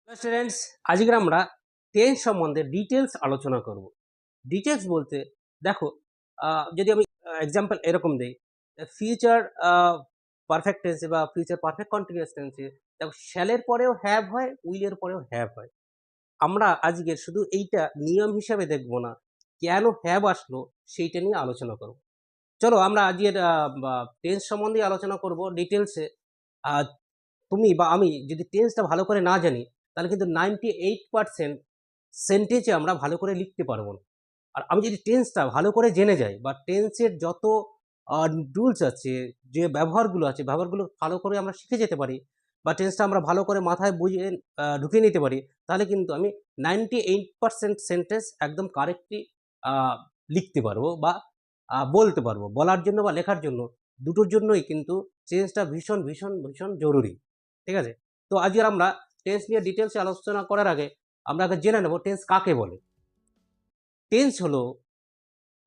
Students, আজকে আমরা tense সম্বন্ধে ডিটেলস আলোচনা করব। ডিটেলস বলতে দেখো, যদি আমি এক্সাম্পল এরকম দেই, ফিউচার পারফেক্ট টেন্সে বা ফিউচার পারফেক্ট কন্টিনিউয়াস টেন্সে দেখো শ্যালের পরেও হ্যাভ হয়, উইলের পরেও হ্যাভ হয়। আমরা আজকে শুধু এইটা নিয়ম হিসাবে দেখব না, কেন হ্যাভ আসলো সেইটা নিয়ে আলোচনা করব। চলো আমরা আজকের টেন্স সম্বন্ধে আলোচনা করব ডিটেলসে। তুমি বা আমি যদি টেন্সটা ভালো করে না জানি, তাহলে কিন্তু 98% সেন্টেন্সে আমরা ভালো করে লিখতে পারবো না। আর আমি যদি টেন্সটা ভালো করে জেনে যাই, বা টেন্সের যত রুলস আছে, যে ব্যবহারগুলো আছে, ব্যবহারগুলো ভালো করে আমরা শিখে যেতে পারি, বা টেন্সটা আমরা ভালো করে মাথায় বুঝিয়ে ঢুকিয়ে নিতে পারি, তাহলে কিন্তু আমি 98% সেন্টেন্স একদম কারেক্টলি লিখতে পারবো, বা বলতে পারবো। বলার জন্য বা লেখার জন্য দুটোর জন্যই কিন্তু টেন্সটা ভীষণ ভীষণ ভীষণ জরুরি। ঠিক আছে? তো আজকে আমরা টেন্স নিয়ে ডিটেলসে আলোচনা করার আগে আমরা আগে জেনে নেব টেন্স কাকে বলে। টেন্স হলো,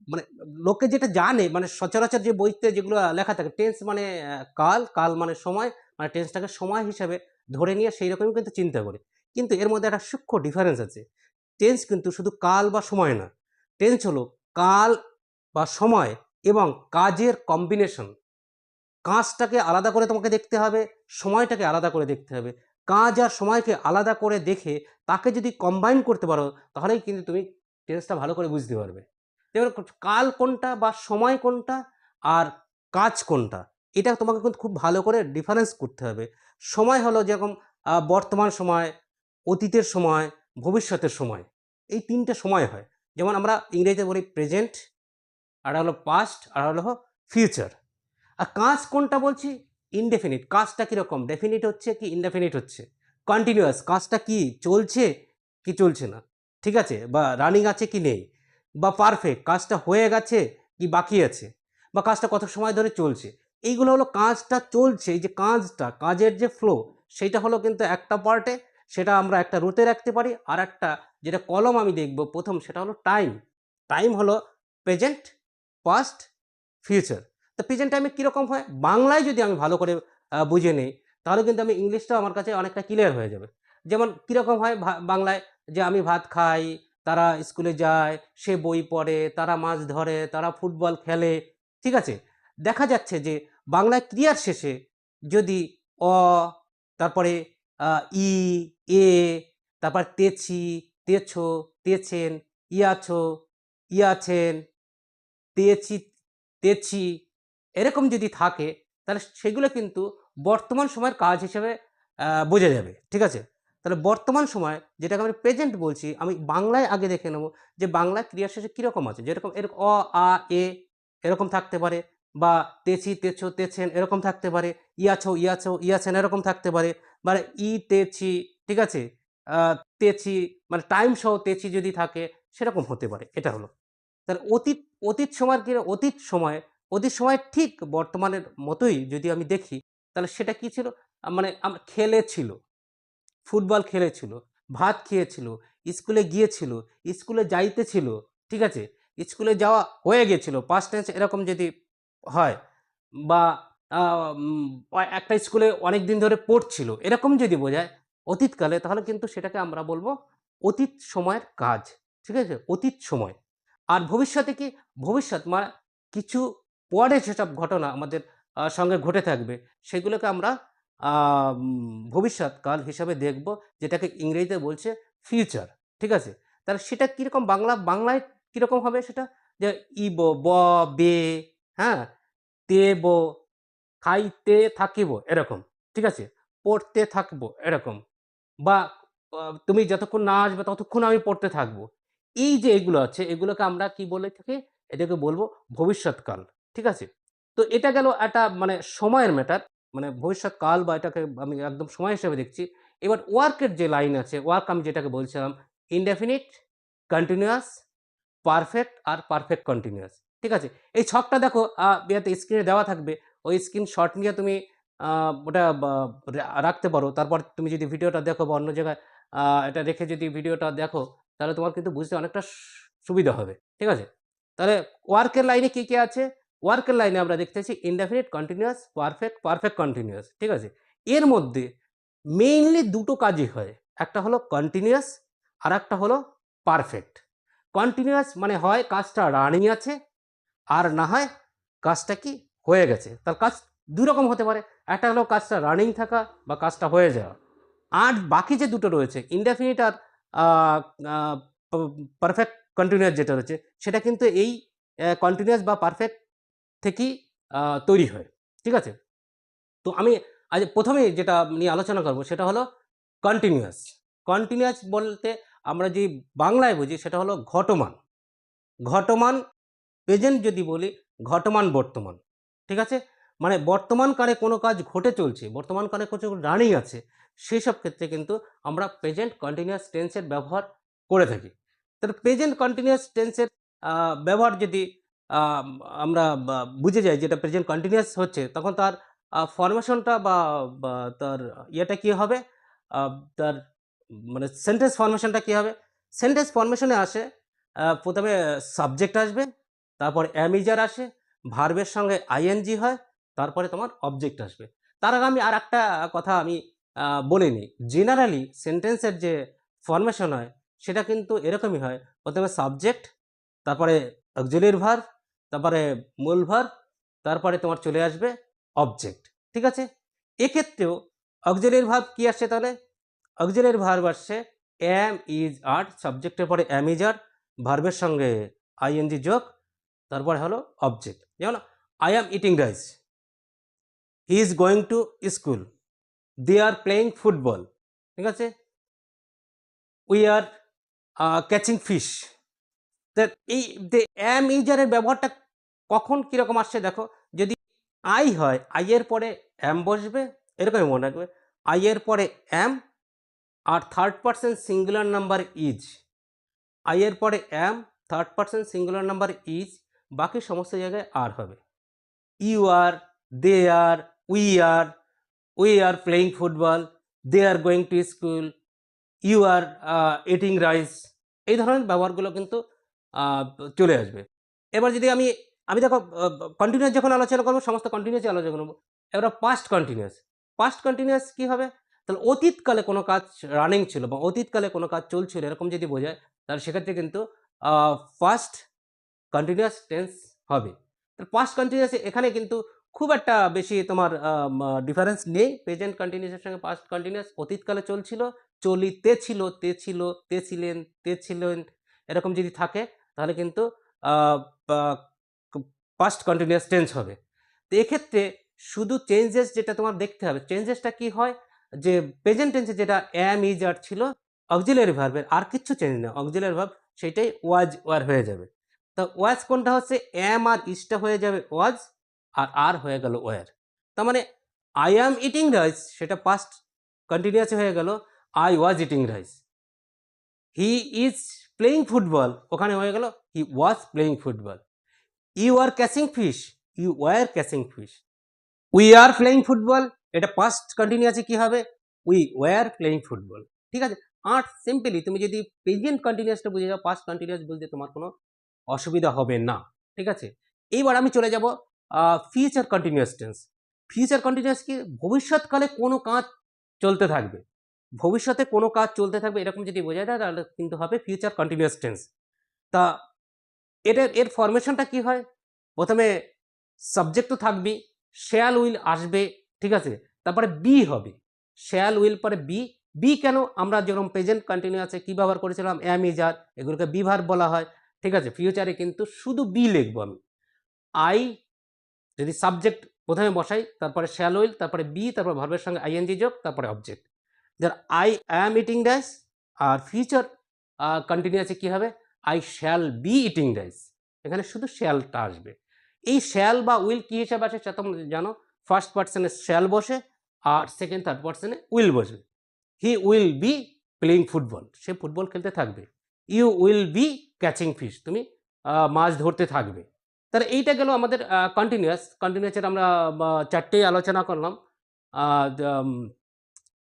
মানে লোকে যেটা জানে, মানে সচরাচর যে বইতে যেগুলো লেখা থাকে, টেন্স মানে কাল, কাল মানে সময়, মানে টেন্সটাকে সময় হিসাবে ধরে নিয়ে সেই রকমই কিন্তু চিন্তা করে। কিন্তু এর মধ্যে একটা সূক্ষ্ম ডিফারেন্স আছে। টেন্স কিন্তু শুধু কাল বা সময় না, টেন্স হলো কাল বা সময় এবং কাজের কম্বিনেশন। কাজটাকে আলাদা করে তোমাকে দেখতে হবে, সময়টাকে আলাদা করে দেখতে হবে। কাজ আর সময়কে আলাদা করে দেখে তাকে যদি কম্বাইন করতে পারো, তাহলেই কিন্তু তুমি টেন্সটা ভালো করে বুঝতে পারবে। এবার কাল কোনটা বা সময় কোনটা আর কাজ কোনটা, এটা তোমাকে কিন্তু খুব ভালো করে ডিফারেন্স করতে হবে। সময় হলো যেরকম বর্তমান সময়, অতীতের সময়, ভবিষ্যতের সময়, এই তিনটে সময় হয়। যেমন আমরা ইংরেজিতে বলি প্রেজেন্ট, আর হলো পাস্ট, আর হলো ফিউচার। আর কাজ কোনটা বলছি? ইনডেফিনিট। কাজটা কীরকম, ডেফিনিট হচ্ছে কি ইনডেফিনিট হচ্ছে? কন্টিনিউয়াস, কাজটা কি চলছে কি চলছে না, ঠিক আছে, বা রানিং আছে কি নেই। বা পারফেক্ট, কাজটা হয়ে গেছে কি বাকি আছে, বা কাজটা কত সময় ধরে চলছে। এইগুলো হলো কাজটা চলছে, এই যে কাজটা, কাজের যে ফ্লো, সেইটা হলো কিন্তু একটা পার্টে, সেটা আমরা একটা রুতে রাখতে পারি। আর একটা যেটা কলম আমি দেখব প্রথম, সেটা হলো টাইম। টাইম হলো প্রেজেন্ট, পাস্ট, ফিউচার। তো প্রেজেন্ট টাইমে কীরকম হয়, বাংলায় যদি আমি ভালো করে বুঝে নিই, তাহলে কিন্তু আমি ইংলিশটাও আমার কাছে অনেকটা ক্লিয়ার হয়ে যাবে। যেমন কীরকম হয় বাংলায়, যে আমি ভাত খাই, তারা স্কুলে যায়, সে বই পড়ে, তারা মাছ ধরে, তারা ফুটবল খেলে। ঠিক আছে? দেখা যাচ্ছে যে বাংলায় ক্রিয়ার শেষে যদি অ, তারপরে ই, এ, তারপর তেছি, তেছো, তেছেন, ইয়াছো, ইয়াছেন, তেছি, তেছি, এরকম যদি থাকে, তাহলে সেগুলো কিন্তু বর্তমান সময়ের কাজ হিসেবে বোঝা যাবে। ঠিক আছে? তাহলে বর্তমান সময় যেটাকে আমি প্রেজেন্ট বলছি, আমি বাংলায় আগে দেখে নেব যে বাংলায় ক্রিয়া শেষে কীরকম আছে। যেরকম এরকম অ, আ, এ এরকম থাকতে পারে, বা তেছি, তেছো, তেছেন এরকম থাকতে পারে, ইয়াছো, ইয়াছো, ইয়াছেন এরকম থাকতে পারে, মানে ই, তেছি, ঠিক আছে? আ তেছি মানে টাইম সহ তেছি যদি থাকে, সেরকম হতে পারে। এটা হলো। তাহলে অতীত, অতীত সময়ের কি, অতীত সময়ে, অতীত সময় ঠিক বর্তমানের মতোই যদি আমি দেখি, তাহলে সেটা কি ছিল? মানে খেলেছিল, ফুটবল খেলেছিল, ভাত খেয়েছিল, স্কুলে গিয়েছিল, স্কুলে যাইতেছিল, ঠিক আছে? স্কুলে যাওয়া হয়ে গিয়েছিল, পাস্ট টেন্স এরকম যদি হয়, বা আ উম একটা স্কুলে অনেকদিন ধরে পড়ছিল, এরকম যদি বোঝায় অতীতকালে, তাহলে কিন্তু সেটাকে আমরা বলব অতীত সময়ের কাজ। ঠিক আছে? অতীত সময়। আর ভবিষ্যতে কি? ভবিষ্যৎ কিছু পরে যেসব ঘটনা আমাদের সঙ্গে ঘটে থাকবে, সেগুলোকে আমরা ভবিষ্যৎকাল হিসাবে দেখব, যেটাকে ইংরেজিতে বলছে ফিউচার। ঠিক আছে? তাহলে সেটা কীরকম, বাংলায় কীরকম হবে সেটা? যে ইব, ব, বে, হ্যাঁ? তেব, খাইতে থাকিব এরকম। ঠিক আছে? পড়তে থাকবো এরকম। বা তুমি যতক্ষণ না আসবে ততক্ষণ আমি পড়তে থাকবো। এই যে এগুলো আছে, এগুলোকে আমরা কি বলে থাকি? এটাকে বলবো ভবিষ্যৎকাল। ঠিক আছে? তো এটা গেল একটা মানে সময়ের ম্যাটার। মানে ভবিষ্যৎকাল, বা এটাকে আমি একদম সময় হিসেবে দেখছি। এবার ওয়ার্কের যে লাইন আছে, ওয়ার্ক আমি যেটাকে বলছিলাম, ইনডেফিনিট, কন্টিনিউয়াস, পারফেক্ট আর পারফেক্ট কন্টিনিউয়াস। ঠিক আছে? এই ছকটা দেখো ইয়াতে স্ক্রিনে দেওয়া থাকবে। ওই স্ক্রিনশট নিয়ে তুমি আ ওটা বা রাখতে পারো। তারপর তুমি যদি ভিডিওটা দেখো, বা অন্য জায়গায় এটা রেখে যদি ভিডিওটা দেখো, তাহলে তোমার কিন্তু বুঝতে অনেকটা সুবিধা হবে। ঠিক আছে? তাহলে ওয়ার্কের লাইনে কি আছে? ওয়ার্কের লাইনে আমরা দেখতেছি indefinite, continuous, perfect, perfect continuous. ঠিক আছে? এর মধ্যে মেইনলি দুটো কাজই হয়। একটা হলো কন্টিনিউয়াস, আর একটা হলো পারফেক্ট। কন্টিনিউয়াস মানে হয় কাজটা রানিং আছে, আর না হয় কাজটা কি হয়ে গেছে। তার কাজ দুই রকম হতে পারে, একটা হলো কাজটা রানিং থাকা বা কাজটা হয়ে যাওয়া। আর বাকি যে দুটো রয়েছে ইনডেফিনিট আর পারফেক্ট কন্টিনিউয়াস যেটা রয়েছে, সেটা কিন্তু এই কন্টিনিউয়াস বা পারফেক্ট থেকেই তৈরি হয়। ঠিক আছে? তো আমি আজ প্রথমেই যেটা নিয়ে আলোচনা করব সেটা হলো কন্টিনিউয়াস। কন্টিনিউয়াস বলতে আমরা যে বাংলায় বুঝি সেটা হলো ঘটমান। ঘটমান প্রেজেন্ট যদি বলি, ঘটমান বর্তমান। ঠিক আছে? মানে বর্তমান কালে কোনো কাজ ঘটে চলছে, বর্তমান কালে কিছু রানিং আছে, সেসব ক্ষেত্রে কিন্তু আমরা প্রেজেন্ট কন্টিনিউয়াস টেন্সের ব্যবহার করে থাকি। তাহলে প্রেজেন্ট কন্টিনিউয়াস টেন্সের ব্যবহার যদি আম আমরা বুঝে যাই যেটা প্রেজেন্ট কন্টিনিউয়াস হচ্ছে, তখন তার ফরমেশনটা বা তার ইয়েটা কী হবে? তার মানে সেন্টেন্স ফরমেশনটা কী হবে? সেন্টেন্স ফরমেশনে আসে, প্রথমে সাবজেক্ট আসবে, তারপর অ্যামিজার আসে, ভার্বের সঙ্গে আইএনজি হয়, তারপরে তোমার অবজেক্ট আসবে। তার আগে আমি আরেকটা কথা আমি বলে নিই। জেনারেলি সেন্টেন্সের যে ফরমেশন হয় সেটা কিন্তু এরকমই হয়। প্রথমে সাবজেক্ট, তারপরে অক্সিলিয়ারি ভার্ব, তারপরে মূল ভার্ব, তারপরে তোমার চলে আসবে অবজেক্ট। ঠিক আছে? এক্ষেত্রেও অক্সিলিয়ারি ভার্ব কি আসছে তাহলে? অক্সিলিয়ারি ভার্ব আসছে অ্যাম, ইজ, আর, সাবজেক্টের পরে অ্যাম, ইজ, আর, ভার্বের সঙ্গে আইএনজি যোগ, তারপরে হলো অবজেক্ট। যেমন I am eating rice, he is going to school, they are playing football. ঠিক আছে? We are catching fish. তা এই যে অ্যাম, ইজ, আর এর ব্যবহারটা কখন কীরকম আসছে দেখো। যদি আই হয়, আই এর পরে অ্যাম বসবে, এরকমই মনে রাখবে। আই এর পরে অ্যাম, আর third person singular number is. I এর পরে am, third person singular number is, বাকি সমস্ত জায়গায় আর হবে। You are, they are, we are playing football, they are going to school, you are eating rice. এই ধরনের ব্যবহারগুলো কিন্তু চলে আসবে। এবার যদি আমি আমি দেখো কন্টিনিউয়াস যখন আলোচনা করবো, সমস্ত কন্টিনিউয়াসই আলোচনা করবো। এবার পাস্ট কন্টিনিউয়াস। পাস্ট কন্টিনিউয়াস কী হবে? তাহলে অতীতকালে কোনো কাজ রানিং ছিল বা অতীতকালে কোনো কাজ চলছিল এরকম যদি বোঝায়, তাহলে সেক্ষেত্রে কিন্তু পাস্ট কন্টিনিউয়াস টেন্স হবে। পাস্ট কন্টিনিউয়াস এখানে কিন্তু খুব একটা বেশি তোমার ডিফারেন্স নেই। প্রেজেন্ট কন্টিনিউয়াসের সঙ্গে পাস্ট কন্টিনিউয়াস অতীতকালে চলছিল, চলিতেছিল, তে ছিল, তে ছিলেন, তে ছিলেন, এরকম যদি থাকে তাহলে কিন্তু পাস্ট কন্টিনিউয়াস টেন্স হবে। তো এক্ষেত্রে শুধু চেঞ্জেস যেটা তোমার দেখতে হবে, চেঞ্জেসটা কি হয়? যে প্রেজেন্ট টেন্সে যেটা অ্যাম, ইজ, আর ছিল অক্সিলিয়ারি ভার্বের, আর কিচ্ছু চেঞ্জ না। অক্সিলিয়ারি ভার্ব সেইটাই ওয়াজ, ওয়ার হয়ে যাবে। তা ওয়াজ কোনটা হচ্ছে? অ্যাম আর ইজটা হয়ে যাবে ওয়াজ, আর হয়ে গেল ওয়ার। তার মানে আই অ্যাম ইটিং রাইস সেটা পাস্ট কন্টিনিউয়াস হয়ে গেল I was eating rice. He is playing football, ওখানে হয়ে গেল he was playing football. You are catching fish, you were catching fish. We are playing football, এটা past কন্টিনিউয়াসে কি হবে? We were playing football. ঠিক আছে? আর সিম্পলি তুমি যদি প্রেজেন্ট কন্টিনিউয়াসটা বুঝে যাও, পাস্ট কন্টিনিউয়াস বুঝতে তোমার কোনো অসুবিধা হবে না। ঠিক আছে? এইবার আমি চলে যাব future continuous tense. Future continuous কি? ভবিষ্যৎকালে কোনো কাজ চলতে থাকবে। ভবিষ্যতে কোনো কাজ চলতে থাকবে এরকম যদি বোঝায় দেয় তাহলে কিন্তু হবে ফিউচার কন্টিনিউয়াস টেন্স। তা এর ফরমেশনটা কি হয়? প্রথমে সাবজেক্ট তো থাকবেই, শ্যাল উইল আসবে। ঠিক আছে? তারপরে বি হবে, শ্যাল উইল পরে বি। বি কেন? আমরা যেরকম প্রেজেন্ট কন্টিনিউয়াসে কি ব্যবহার করেছিলাম? অ্যাম, ইজ, আর, এগুলোকে বি ভার্ব বলা হয়। ঠিক আছে? ফিউচারে কিন্তু শুধু বি লিখবো আমি। আই যদি সাবজেক্ট প্রথমে বসাই, তারপরে শ্যাল উইল, তারপরে বি, তারপর ভার্বের সঙ্গে আইএনজি যোগ, তারপরে অবজেক্ট। যার আই অ্যাম ইটিং রাইস, আর ফিউচার কন্টিনিউয়াসে কি হবে? I shall be eating rice. এখানে শুধু শ্যালটা আসবে। এই শ্যাল বা উইল কি হিসাবে আসে সেটা তোমরা জানো। ফার্স্ট পার্সনে শ্যাল বসে, আর সেকেন্ড থার্ড পার্সনে উইল বসবে। He will be playing football, সে ফুটবল খেলতে থাকবে। You will be catching fish, তুমি মাছ ধরতে থাকবে। তাহলে এইটা গেল আমাদের কন্টিনিউয়াসের আমরা চারটেই আলোচনা করলাম।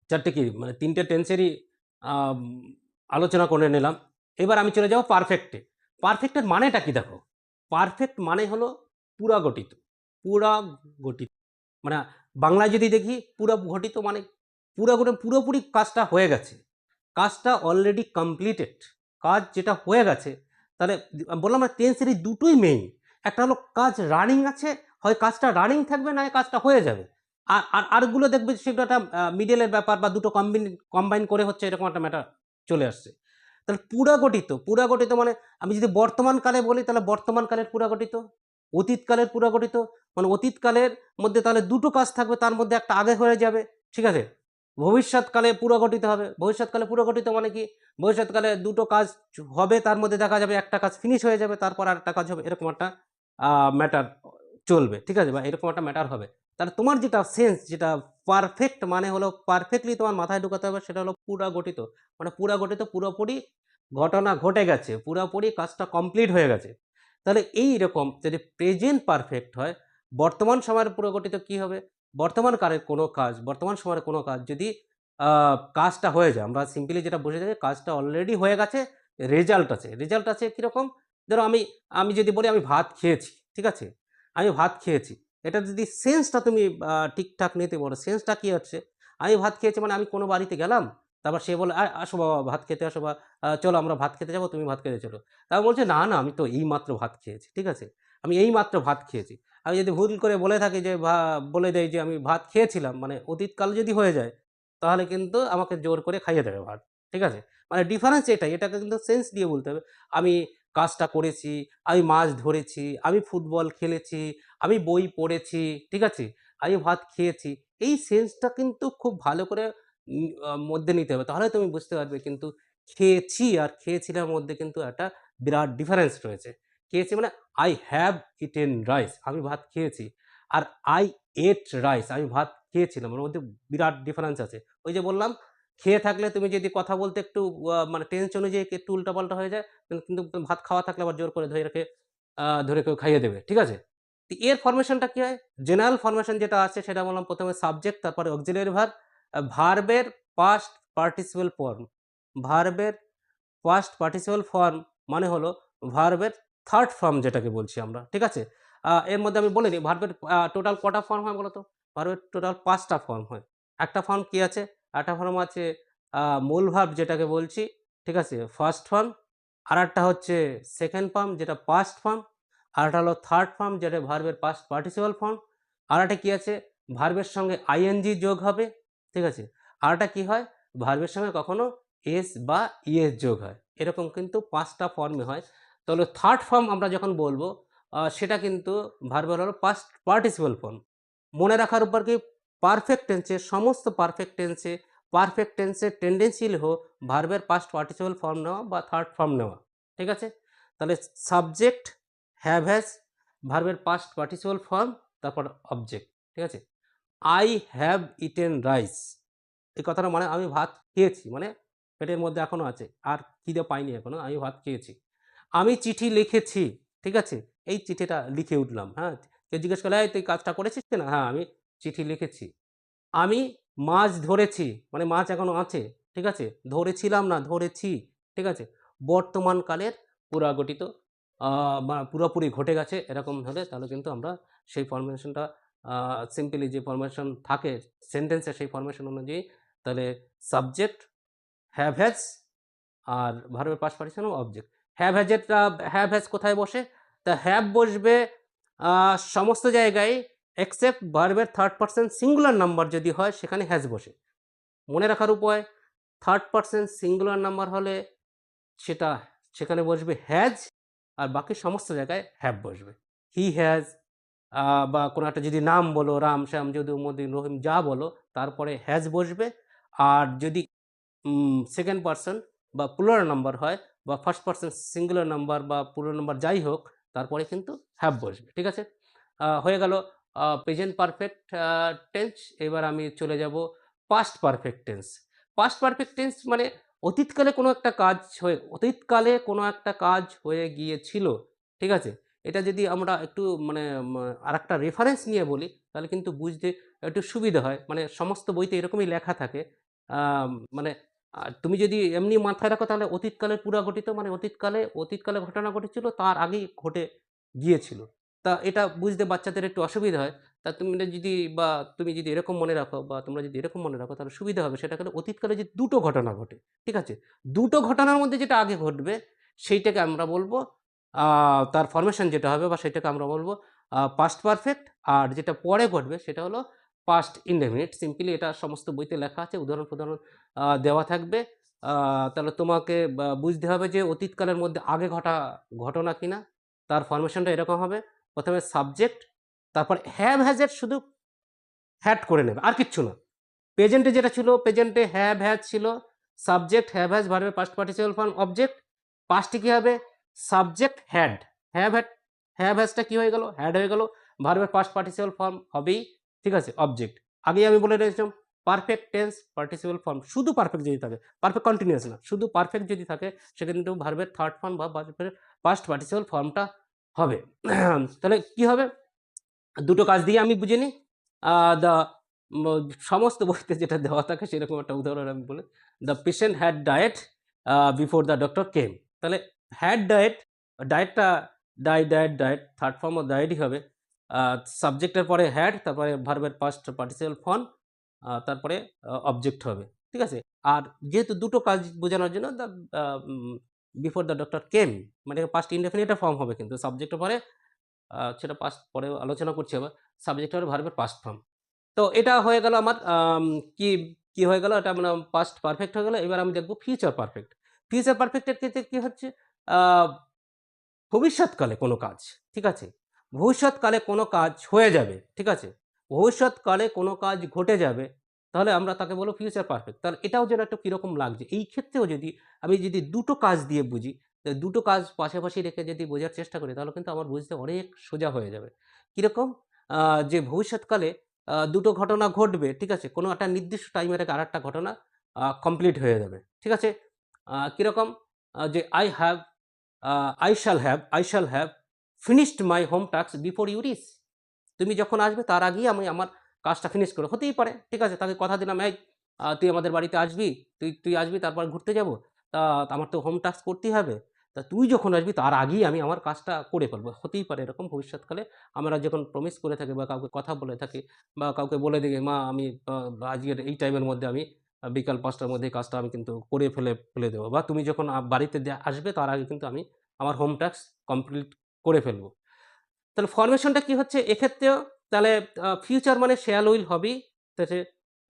চারটে কি মানে তিনটে টেন্সেরই আম, আলোচনা করে নিলাম। এবার আমি চলে যাব পারফেক্টে। পারফেক্টের মানেটা কি দেখো। পারফেক্ট মানে হলো পুরা গঠিত। পুরা গঠিত মানে বাংলায় যদি দেখি পুরা গঠিত মানে পুরোপুরি কাজটা হয়ে গেছে। কাজটা অলরেডি কমপ্লিটেড, কাজ যেটা হয়ে গেছে, তাহলে বললাম না টেন্সের এই দুটোই মেইন। একটা হলো কাজ রানিং আছে, হয় কাজটা রানিং থাকবে না কাজটা হয়ে যাবে। আর আর আরগুলো দেখবে সেটা একটা মিডলের ব্যাপার বা দুটো কম্বাইন করে হচ্ছে, এরকম একটা ম্যাটার চলে আসছে। তাহলে পুরাগঠিত মানে আমি যদি বর্তমানকালে বলি তাহলে বর্তমানকালের পুরাগঠিত, অতীতকালের পুরাগঠিত মানে অতীতকালের মধ্যে তাহলে দুটো কাজ থাকবে, তার মধ্যে একটা আগে হয়ে যাবে, ঠিক আছে। ভবিষ্যৎকালে পুরোগঠিত হবে, ভবিষ্যৎকালে পুরোগঠিত মানে কি, ভবিষ্যৎকালে দুটো কাজ হবে, তার মধ্যে দেখা যাবে একটা কাজ ফিনিশ হয়ে যাবে, তারপর আর একটা কাজ হবে, এরকম একটা ম্যাটার চলবে, ঠিক আছে, বা এরকম একটা ম্যাটার হবে। তাহলে তোমার যেটা সেন্স, যেটা পারফেক্ট মানে হলো পারফেক্টলি তোমার মাথায় ঢুকাতে হবে, সেটা হলো পুরাগঠিত। মানে পুরাগঠিত, পুরোপুরি ঘটনা ঘটে গেছে, পুরোপুরি কাজটা কমপ্লিট হয়ে গেছে। তাহলে এই রকম যদি প্রেজেন্ট পারফেক্ট হয়, বর্তমান সময়ের পুরোগঠিত কি হবে, বর্তমান কালের কোনো কাজ, বর্তমান সময়ের কোনো কাজ যদি কাজটা হয়ে যায়, আমরা সিম্পলি যেটা বুঝে যাই কাজটা অলরেডি হয়ে গেছে, রেজাল্ট আছে। রেজাল্ট আছে কীরকম, ধরো আমি আমি যদি বলি আমি ভাত খেয়েছি, ঠিক আছে, আমি ভাত খেয়েছি, এটা যদি সেন্সটা তুমি ঠিকঠাক নিতে পারো, সেন্সটা কী হচ্ছে, আমি ভাত খেয়েছি মানে আমি কোনো বাড়িতে গেলাম, তারপর সে বলে আসো বাবা ভাত খেতে আসো, বা চলো আমরা ভাত খেতে যাবো, তুমি ভাত খেতে চলো। তারপর বলছে না না আমি তো এইমাত্র ভাত খেয়েছি, ঠিক আছে, আমি এইমাত্র ভাত খেয়েছি। আমি যদি ভুল করে বলে থাকি যে বলে দেই যে আমি ভাত খেয়েছিলাম, মানে অতীতকাল যদি হয়ে যায়, তাহলে কিন্তু আমাকে জোর করে খাইয়ে দেবে ভাত, ঠিক আছে। মানে ডিফারেন্স এটাই, এটাকে কিন্তু সেন্স দিয়ে বলতে হবে। আমি কাজটা করেছি, আমি মাছ ধরেছি, আমি ফুটবল খেলেছি, আমি বই পড়েছি, ঠিক আছে, আমি ভাত খেয়েছি। এই সেন্সটা কিন্তু খুব ভালো করে মধ্যে নিতে হবে, তাহলে তুমি বুঝতে পারবে কিন্তু খেয়েছি আর খেয়েছিলাম মধ্যে কিন্তু একটা বিরাট ডিফারেন্স রয়েছে। খেয়েছি মানে আই হ্যাভ ইটেন রাইস, আমি ভাত খেয়েছি, আর আই এট রাইস, আমি ভাত খেয়েছিলাম, ওর মধ্যে বিরাট ডিফারেন্স আছে। ওই যে বললাম, খেয়ে থাকলে তুমি যদি কথা বলতে একটু মানে টেন্স অনুযায়ী একটু উল্টাপাল্টা হয়ে যায়, কিন্তু ভাত খাওয়া থাকলে আবার জোর করে ধরে কেউ খাইয়ে দেবে, ঠিক আছে। তো এর ফরমেশনটা কি হয়, জেনারেল ফরমেশন যেটা আছে সেটা বললাম, প্রথমে সাবজেক্ট, তারপরে অক্সিলিয়ারি ভার্ব, ভার্বের পাস্ট পার্টিসিপেল ফর্ম। ভার্বের পাস্ট পার্টিসিপেল ফর্ম মানে হলো ভার্বের থার্ড ফর্ম যেটাকে বলছি আমরা, ঠিক আছে। এর মধ্যে আমি বলে নিই ভার্বের টোটাল কটা ফর্ম হয় বলো তো। ভার্বের টোটাল ৫টা ফর্ম হয়। একটা ফর্ম কি আছে, একটা ফর্ম আছে মূল ভার্ব যেটাকে বলছি, ঠিক আছে, ফার্স্ট ফর্ম। আরেকটা হচ্ছে সেকেন্ড ফর্ম যেটা পাস্ট ফর্ম। আরেকটা হলো থার্ড ফর্ম যেটা ভার্বের পাস্ট পার্টিসিপেল ফর্ম। আরেকটা কি আছে, ভার্বের সঙ্গে আইএনজি যোগ হবে, ঠিক আছে। আরেকটা কি হয়, ভার্বের সঙ্গে কখনো এস বা ইএস যোগ হয়, এরকম কিন্তু ৫টা ফর্মে হয়। তাহলে থার্ড ফর্ম আমরা যখন বলবো সেটা কিন্তু ভার্বের হলো পাস্ট পার্টিসিপেল ফর্ম। মনে রাখার উপর কি, পারফেক্ট টেন্সে, সমস্ত পারফেক্ট টেন্সের টেন্ডেন্সি হলো ভার্বের পাস্ট পার্টিসিপেল ফর্ম নেওয়া বা থার্ড ফর্ম নেওয়া, ঠিক আছে। তাহলে সাবজেক্ট, হ্যাভ হ্যাজ, ভার্বের পাস্ট পার্টিসিপেল ফর্ম, তারপর অবজেক্ট, ঠিক আছে। আই হ্যাভ ইটেন রাইস, এই কথাটা মানে আমি ভাত খেয়েছি, মানে পেটের মধ্যে এখনো আছে, আর খিদে পাইনি এখনো, আমি ভাত খেয়েছি। আমি চিঠি লিখেছি, ঠিক আছে, এই চিঠিটা লিখে উঠলাম, হ্যাঁ। কেউ জিজ্ঞেস করলে এই তুই কাজটা করেছিস কিনা, হ্যাঁ আমি চিঠি লিখেছি। আমি মাছ ধরেছি, মানে মাছ এখনো আছে, ঠিক আছে, ধরেছিলাম না ধরেছি, ঠিক আছে। বর্তমানকালের পুরাগঠিত বা পুরোপুরি ঘটে গেছে, এরকম হলে তাহলে কিন্তু আমরা সেই ফরমেশনটা সিম্পলি যে ফরমেশন থাকে সেন্টেন্সে, সেই ফরমেশন অনুযায়ী তাহলে সাবজেক্ট, হ্যাভ হ্যাজ, আর ভার্বের past participle object. Have has কোথায় বসে, তা হ্যাভ বসবে সমস্ত জায়গায় এক্সেপ্ট ভার্বের থার্ড পারসন সিঙ্গুলার নাম্বার যদি হয় সেখানে হ্যাজ বসে। মনে রাখার উপায়, থার্ড পারসন সিঙ্গুলার নাম্বার হলে সেটা সেখানে বসবে হ্যাজ, আর বাকি সমস্ত জায়গায় হ্যাভ বসবে। হি হ্যাজ, বা কোনো একটা যদি নাম বলো, রাম শ্যাম যদু মদিন রহিম যা বলো, তারপরে হ্যাজ বসবে। আর যদি সেকেন্ড পারসন বা প্লুরাল নাম্বার হয়, বা ফার্স্ট পারসন সিঙ্গুলার নাম্বার বা প্লুরাল নাম্বার যাই হোক, তারপরে কিন্তু হ্যাভ বসবে, ঠিক আছে। হয়ে গেল প্রেজেন্ট পারফেক্ট টেন্স। এবার আমি চলে যাব past perfect tense. Past perfect tense মানে অতীতকালে কোনো একটা কাজ হয়ে গিয়েছিল, ঠিক আছে। এটা যদি আমরা একটু মানে আরেকটা রেফারেন্স নিয়ে বলি, তাহলে কিন্তু বুঝতে একটু সুবিধা হয়। মানে সমস্ত বইতে এরকমই লেখা থাকে। মানে তুমি যদি এমনি মাথায় রাখো, তাহলে অতীতকালের পুরা গঠিত মানে অতীতকালে ঘটনা ঘটেছিল, তার আগেই ঘটে গিয়েছিল। তা এটা বুঝতে বাচ্চাদের একটু অসুবিধা হয়। তা তুমি যদি এরকম মনে রাখো বা তোমরা যদি এরকম মনে রাখো তাহলে সুবিধা হবে। সেটা হলো অতীতকালে যে দুটো ঘটনা ঘটে, ঠিক আছে? দুটো ঘটনার মধ্যে যেটা আগে ঘটবে সেইটাকে আমরা বলবো তার ফরমেশন যেটা হবে বা সেটাকে আমরা বলবো পাস্ট পারফেক্ট। আর যেটা পরে ঘটবে সেটা হলো পাস্ট ইনডেফিনিট। সিম্পলি এটা সমস্ত বইতে লেখা আছে, উদাহরণ-ফুদাহরণ দেওয়া থাকবে। তাহলে তোমাকে বুঝতে হবে যে অতীতকালের মধ্যে আগে ঘটা ঘটনা কিনা। তার ফরমেশনটা এরকম হবে, প্রথমে সাবজেক্ট, তারপর হ্যাভ হ্যাজের শুধু হ্যাড করে নেবে, আর কিচ্ছু না। প্রেজেন্টে যেটা ছিল, প্রেজেন্টে হ্যাভ হ্যাজ ছিল, সাবজেক্ট হ্যাভ হ্যাজ ভার্বের পাস্ট পার্টিসিপাল ফর্ম অবজেক্ট। পাস্টে কি হবে? সাবজেক্ট হ্যাড, হ্যাভ হ্যাজটা কি হয়ে গেল? হ্যাড হয়ে গেল। ভার্বের পাস্ট পার্টিসিপাল ফর্ম হবেই, ঠিক আছে, অবজেক্ট। আগেই আমি বলে রেখেছিলাম পারফেক্ট টেন্স পার্টিসিপাল ফর্ম, শুধু পারফেক্ট যদি থাকে, পারফেক্ট কন্টিনিউয়াস না, শুধু পারফেক্ট যদি থাকে সেখানে কিন্তু ভার্বের থার্ড ফর্ম বা ভার্বের পাস্ট পার্টিসিপাল ফর্মটা হবে। তাহলে কি হবে? দুটো কাজ দিয়ে আমি বুঝে নিই। দ্য সমস্ত বইতে যেটা দেওয়া থাকে সেরকম একটা উদাহরণ আমি বলি, the patient had died before the doctor came. তাহলে হ্যাড ডায়েট, ডায়েটটা ডায়েট থার্ড ফর্ম অফ ডায়েটই হবে। সাবজেক্টের পরে হ্যাড, তারপরে ভার্বের পাস্ট পার্টিসিপাল ফর্ম, তারপরে অবজেক্ট হবে, ঠিক আছে। আর যেহেতু দুটো কাজ বোঝানোর জন্য the before the doctor came মানে পাস্ট ইনডেফিনিটের ফর্ম হবে, কিন্তু সাবজেক্টের পরে সেটা পাস্ট পরে আলোচনা করছি আবার। সাবজেক্ট হলো ভার্বের পাস্ট ফর্ম। তো এটা হয়ে গেল আমার কি কি হয়ে গেল? এটা মানে পাস্ট পারফেক্ট হয়ে গেল। এবার আমি দেখব ফিউচার পারফেক্ট। ফিউচার পারফেক্টের ক্ষেত্রে কি হচ্ছে? আ ভবিষ্যৎকালে কোনো কাজ, ঠিক আছে? ভবিষ্যৎকালে কোনো কাজ হয়ে যাবে, ঠিক আছে? ভবিষ্যৎকালে কোনো কাজ ঘটে যাবে, তাহলে আমরা তাকে বলব ফিউচার পারফেক্ট। তাহলে এটাও যেন একটু কিরকম লাগছে। এই ক্ষেত্রেও আমি যদি দুটো কাজ দিয়ে বুঝি, দুটো কাজ পাশাপাশি রেখে যদি বোঝার চেষ্টা করি তাহলে কিন্তু আমার বুঝতে অনেক সোজা হয়ে যাবে। কিরকম? যে ভবিষ্যৎকালে দুটো ঘটনা ঘটবে, ঠিক আছে? কোনো একটা নির্দিষ্ট টাইমের আগে আরেকটা ঘটনা কমপ্লিট হয়ে যাবে, ঠিক আছে? কিরকম? যে I shall have finished my home task before you reach. তুমি যখন আসবে তার আগেই আমি আমার কাজটা ফিনিশ করব। হতেই পারে, ঠিক আছে? তাকে কথা দিলাম, "এই তুই আমাদের বাড়িতে আসবি, তুই আসবি তারপর ঘুরতে যাব। তা আমার তো হোম টাস্ক করতেই হবে। তা তুই যখন আসবি তার আগেই আমি আমার কাজটা করে ফেলব।" হতেই পারে এরকম ভবিষ্যৎকালে আমরা যখন প্রমিস করে থাকি বা কাউকে কথা বলে থাকি বা কাউকে বলে দিই, "মা আমি আজকের এই টাইমের মধ্যে আমি বিকাল ৫ টার মধ্যে এই কাজটা আমি কিন্তু করে ফেলে দেব। বা তুমি যখন বাড়িতে আসবে তার আগে কিন্তু আমি আমার হোম টাস্ক কমপ্লিট করে ফেলব।" তাহলে ফরমেশনটা কি হচ্ছে এক্ষেত্রেও? তাহলে ফিউচার মানে শ্যাল উইল হবেই। তাতে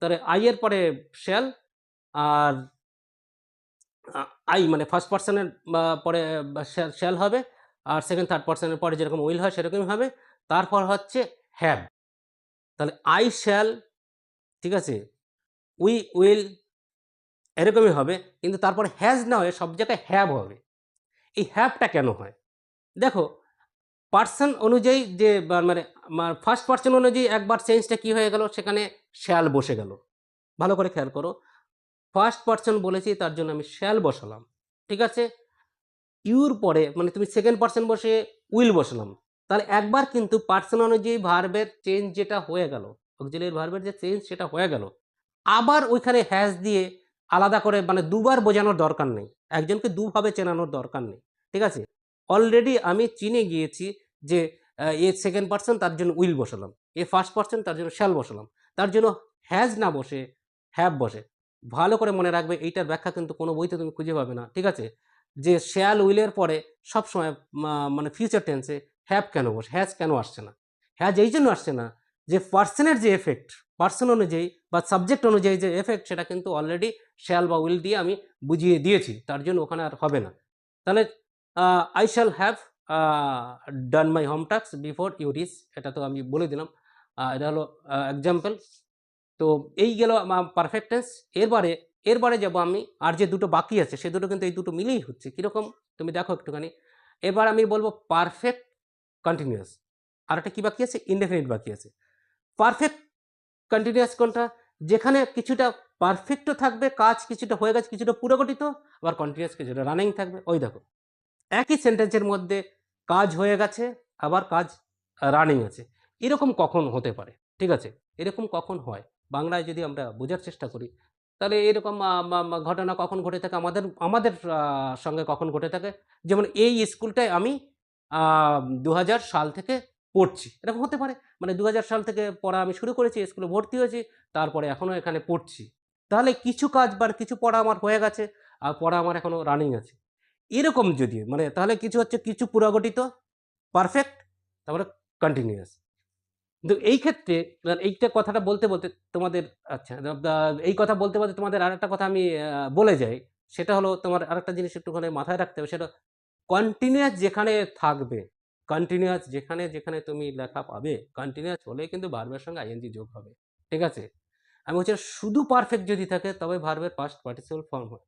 তাহলে আই এর পরে শ্যাল, আর আই মানে ফার্স্ট পারসনের পরে শ্যাল হবে, আর সেকেন্ড থার্ড পারসনের পরে যেরকম উইল হয় সেরকমই হবে। তারপর হচ্ছে হ্যাভ। তাহলে আই শ্যাল, ঠিক আছে? উই উইল এরকমই হবে। কিন্তু তারপরে হ্যাজ না হয়ে সব জায়গায় হ্যাভ হবে। এই হ্যাভটা কেন হয়? দেখো, পারসন অনুযায়ী যে মানে ফার্স্ট পারসন অনুযায়ী একবার চেঞ্জটা কি হয়ে গেল? সেখানে শ্যাল বসে গেল। ভালো করে খেয়াল করো। ফার্স্ট পারসন বলেছি তার জন্য আমি শ্যাল বসালাম। ঠিক আছে? ইউর পরে মানে তুমি সেকেন্ড পারসন বসে উইল বসালাম। তাহলে একবার কিন্তু পারসন অনুযায়ী ভার্বের চেঞ্জ যেটা হয়ে গেল, অক্সিলিয়ারি ভার্বের যে চেঞ্জ সেটা হয়ে গেল। আবার ওইখানে হ্যাজ দিয়ে আলাদা করে মানে দুবার বোঝানোর দরকার নেই। একজনকে দুভাবে চেনানোর দরকার নেই। ঠিক আছে? অলরেডি আমি চিনে গিয়েছি যে এ সেকেন্ড পারসন তার জন্য উইল বসালাম। এ ফার্স্ট পারসন তার জন্য শ্যাল বসালাম। তার জন্য হ্যাজ না বসে হ্যাভ বসে। ভালো করে মনে রাখবে এইটার ব্যাখ্যা কিন্তু কোনো বইতে তুমি খুঁজে পাবে না। ঠিক আছে? যে শ্যাল উইলের পরে সবসময় মানে ফিউচার টেন্সে হ্যাভ কেন বসে? হ্যাজ কেন আসছে না? হ্যাজ এই জন্য আসছে না যে পার্সনের যে এফেক্ট, পার্সন অনুযায়ী বা সাবজেক্ট অনুযায়ী যে এফেক্ট সেটা কিন্তু অলরেডি শ্যাল বা উইল দিয়ে আমি বুঝিয়ে দিয়েছি। তার জন্য ওখানে আর হবে না। তাহলে I shall have done my home task before you reach, এটা তো আমি বলে দিলাম। এটা হলো এক্সাম্পল। তো এই গেল আমার পারফেক্ট টেন্স। এরবারে যাব আমি, আর যে দুটো বাকি আছে সে দুটো কিন্তু এই দুটো মিলেই হচ্ছে। কীরকম? তুমি দেখো একটুখানি। এবার আমি বলবো পারফেক্ট কন্টিনিউয়াস। আর একটা কী বাকি আছে? ইনডেফিনিট বাকি আছে। পারফেক্ট কন্টিনিউয়াস কোনটা? যেখানে কিছুটা পারফেক্টও থাকবে, কাজ কিছুটা হয়ে গেছে, কিছুটা পুরোগঠিত, আবার কন্টিনিউয়াস কিছুটা রানিং থাকবে। ওই দেখো, একই সেন্টেন্সের মধ্যে কাজ হয়ে গেছে, আবার কাজ রানিং আছে। এরকম কখন হতে পারে? ঠিক আছে? এরকম কখন হয়? বাংলায় যদি আমরা বোঝার চেষ্টা করি, তাহলে এরকম ঘটনা কখন ঘটে থাকে আমাদের আমাদের সঙ্গে কখন ঘটে থাকে? যেমন এই স্কুলটায় আমি আ ২০০০ সাল থেকে পড়ছি, এরকম হতে পারে। মানে 2000 সাল থেকে পড়া আমি শুরু করেছি, স্কুলে ভর্তি হয়েছি, তারপরে এখনও এখানে পড়ছি। তাহলে কিছু কাজ বা কিছু পড়া আমার হয়ে গেছে, আর পড়া আমার এখনও রানিং আছে। এরকম যদি মানে তাহলে কিছু হচ্ছে কিছু পুরাগঠিত, পারফেক্ট, তারপরে কন্টিনিউয়াস। কিন্তু এই ক্ষেত্রে এইটা কথাটা বলতে তোমাদের আচ্ছা এই কথা বলতে তোমাদের আরেকটা কথা আমি বলে যাই। সেটা হলো তোমার আরেকটা জিনিস একটুখানি মাথায় রাখতে হবে, সেটা কন্টিনিউয়াস যেখানে থাকবে, কন্টিনিউয়াস যেখানে তুমি লেখা পাবে, কন্টিনিউয়াস হলেই কিন্তু ভার্বের সঙ্গে আইএনজি যোগ হবে। ঠিক আছে? আমি বলছি শুধু পারফেক্ট যদি থাকে তবে ভার্বের পাস্ট পার্টিসিপল ফর্ম হয়।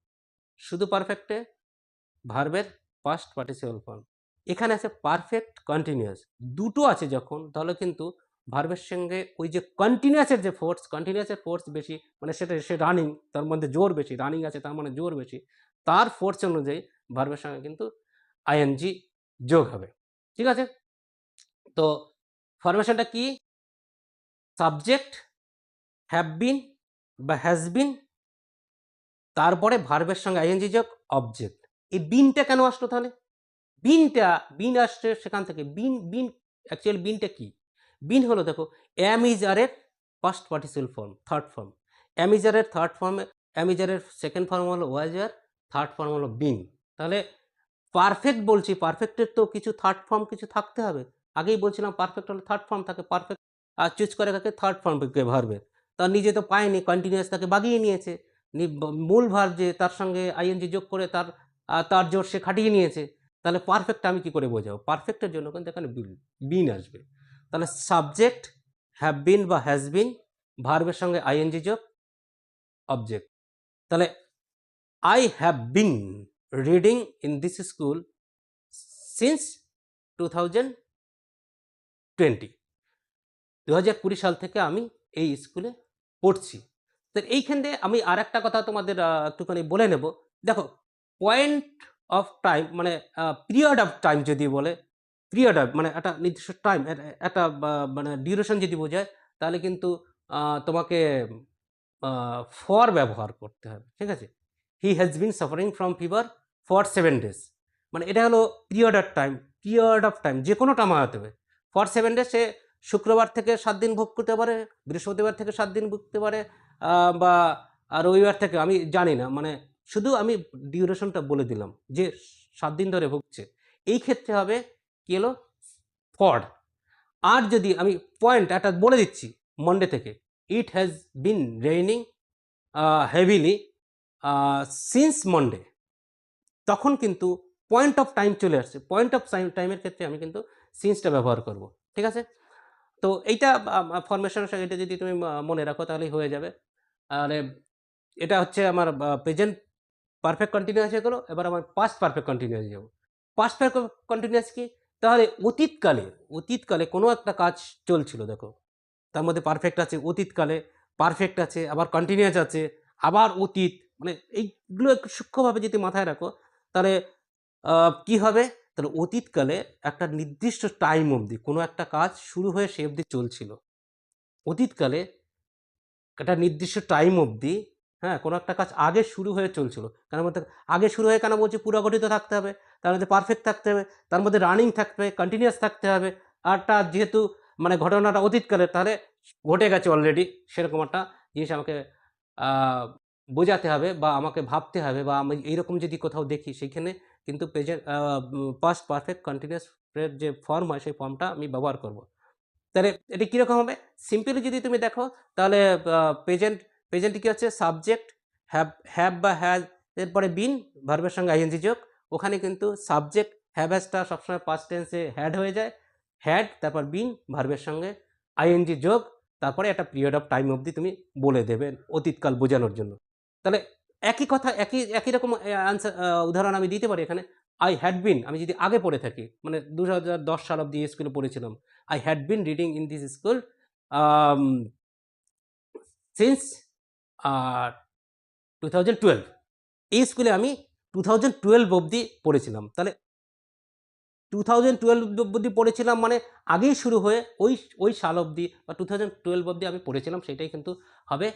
শুধু পারফেক্টে ভার্বের পাস্ট পার্টিসিপল ফর্ম। এখানে আছে পারফেক্ট কন্টিনিউয়াস। দুটো আছে যখন, তাহলে কিন্তু ভার্বের সঙ্গে ওই যে কন্টিনিউয়াসের যে ফোর্স, কন্টিনিউয়াসের ফোর্স বেশি, মানে সে রানিং, তার মধ্যে জোর বেশি, রানিং আছে তার মানে জোর বেশি, তার ফোর্স অনুযায়ী ভার্বের সঙ্গে কিন্তু আইএনজি যোগ হবে। ঠিক আছে? তো ফরমেশনটা কি? সাবজেক্ট হ্যাভ বিন বা হ্যাজ বিন, তারপরে ভার্বের সঙ্গে আইএনজি যোগ, অবজেক্ট। এই বিনটা কেন আসলো তাহলে? বিন আসছে সেখান থেকে। বিন অ্যাকচুয়ালি বিনটা কি? বিন হলো দেখো অ্যাম ইজ আর এর past participle form, third form. Am is are এর থার্ড ফর্মে, অ্যাম ইজ আর এর সেকেন্ড ফর্ম হলো ওয়াজ আর, থার্ড ফর্ম হলো বিন। তাহলে পারফেক্ট বলছি, পারফেক্টের তো কিছু থার্ড ফর্ম কিছু থাকতে হবে। আগেই বলছিলাম পারফেক্ট হলে থার্ড ফর্ম থাকে, পারফেক্ট আর চুজ করে কাকে? থার্ড ফর্মকে, ভার্বের। তার নিজে তো পায়নি, কন্টিনিউয়াস তাকে বাগিয়ে নিয়েছে। মূল ভার্ব যে তার সঙ্গে আইএনজি যোগ করে তার জোর সে খাটিয়ে নিয়েছে। তাহলে পারফেক্ট আমি কি করে বোঝাবো? পারফেক্টের জন্য কিন্তু এখানে বিন আসবে। তাহলে সাবজেক্ট হ্যাভ বিন বা হ্যাজ বিন, ভার্বের সঙ্গে আইএনজি যোগ, অবজেক্ট। তাহলে I have been reading in this school since 2020। 2020 সাল থেকে আমি এই স্কুলে পড়ছি। তো এইখানে আমি আর একটা কথা তোমাদের একটুখানি বলে নেব। দেখো, পয়েন্ট অফ টাইম মানে পিরিয়ড অফ টাইম যদি বলে, পিরিয়ড অফ মানে একটা নির্দিষ্ট টাইম, একটা মানে ডিউরেশন যদি বোঝায়, তাহলে কিন্তু তোমাকে ফর ব্যবহার করতে হবে। ঠিক আছে? He has been suffering from fever for 7 days, মানে এটা হলো period of time. Period of time যে কোনো টাইম হতে হবে। ফর 7 days সে শুক্রবার থেকে 7 দিন ভোগ করতে পারে, বৃহস্পতিবার থেকে 7 দিন ভুগতে পারে, বা রবিবার থেকে, আমি জানি না, মানে শুধু আমি ডিউরেশনটা বলে দিলাম যে 7 দিন ধরে ভুগছে। এই ক্ষেত্রে হবে কি হলো? ফর। আর যদি আমি পয়েন্ট একটা বলে দিচ্ছি, মন্ডে থেকে it has been raining heavily since Monday, তখন কিন্তু পয়েন্ট অফ টাইম চলে আসছে। পয়েন্ট অফ টাইমের ক্ষেত্রে আমি কিন্তু সিন্সটা ব্যবহার করব। ঠিক আছে? তো এইটা ফরমেশনের সঙ্গে এটা যদি তুমি মনে রাখো তাহলেই হয়ে যাবে। আর এটা হচ্ছে আমার প্রেজেন্ট পারফেক্ট কন্টিনিউয়াস হয়ে গেল। এবার আমার পাস্ট পারফেক্ট কন্টিনিউয়াস যাব। পাস্ট পারফেক্ট কন্টিনিউয়াস কি? তাহলে অতীতকালে কোনো একটা কাজ চলছিল, দেখো তার মধ্যে পারফেক্ট আছে, অতীতকালে পারফেক্ট আছে, আবার কন্টিনিউয়াস আছে, আবার অতীত, মানে এইগুলো একটু সূক্ষ্মভাবে যদি মাথায় রাখো তাহলে কি হবে? তাহলে অতীতকালে একটা নির্দিষ্ট টাইম অবধি কোনো একটা কাজ শুরু হয়ে সে অবধি চলছিল। অতীতকালে একটা নির্দিষ্ট টাইম অবধি, হ্যাঁ, কোনো একটা কাজ আগে শুরু হয়ে চলছিল। তার মধ্যে আগে শুরু হয়ে কেন বলছি? পুরগঠিত থাকতে হবে, তার মধ্যে পারফেক্ট থাকতে হবে, তার মধ্যে রানিং থাকতে হবে, কন্টিনিউয়াস থাকতে হবে। আরটা যেহেতু মানে ঘটনাটা অতীতকালের, তাহলে ঘটে গেছে অলরেডি, সেরকম একটা জিনিস আমাকে বোঝাতে হবে বা আমাকে ভাবতে হবে, বা আমি এইরকম যদি কোথাও দেখি সেইখানে কিন্তু প্রেজেন্ট পাস্ট পারফেক্ট কন্টিনিউয়াস এর যে ফর্ম হয় সেই ফর্মটা আমি ব্যবহার করব। তাহলে এটা কীরকম হবে? সিম্পলি যদি তুমি দেখো তাহলে প্রেজেন্টে কী হচ্ছে? সাবজেক্ট হ্যাভ বা হ্যাজ, এরপরে বিন, ভার্বের সঙ্গে আইএনজি যোগ। ওখানে কিন্তু সাবজেক্ট হ্যাভ হ্যাজটা সবসময় পাস্ট টেন্সে হ্যাড হয়ে যায়। হ্যাড, তারপর বিন, ভার্বের সঙ্গে আইএনজি যোগ, তারপরে একটা পিরিয়ড অফ টাইম অবধি তুমি বলে দেবে অতীতকাল বোঝানোর জন্য। তাহলে একই কথা, একই রকম আনসার, উদাহরণ আমি দিতে পারি এখানে। আই হ্যাড বিন, আমি যদি আগে পড়ে থাকি, মানে 2010 সাল অবধি স্কুলে পড়েছিলাম, I had been reading in this school um, since 2012। এই স্কুলে আমি 2012 অবধি পড়েছিলাম। তাহলে 2012 অবধি পড়েছিলাম মানে আগেই শুরু হয়ে ওই সাল অবধি বা 2012 অবধি আমি পড়েছিলাম, সেটাই কিন্তু হবে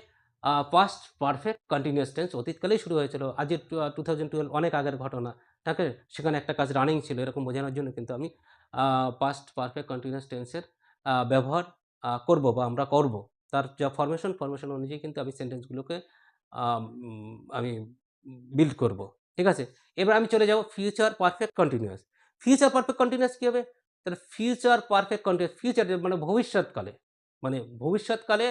পাস্ট পারফেক্ট কন্টিনিউয়াস টেন্স। অতীতকালেই শুরু হয়েছিল, আজকে 2012 অনেক আগের ঘটনা, ঠিক আছে? সেখানে একটা কাজ রানিং ছিল, এরকম বোঝানোর জন্য কিন্তু আমি পাস্ট পারফেক্ট কন্টিনিউয়াস টেন্সের ব্যবহার করব বা আমরা করব। তার যা ফরমেশন অনুযায়ী কিন্তু আমি সেন্টেন্সগুলোকে আমি বিল্ড করব। ঠিক আছে? এবার আমি চলে যাব future perfect continuous. Future perfect continuous কী হবে? তাহলে ফিউচার পারফেক্ট কন্টিনিউয়াস, ফিউচার মানে ভবিষ্যৎকালে, মানে ভবিষ্যৎকালে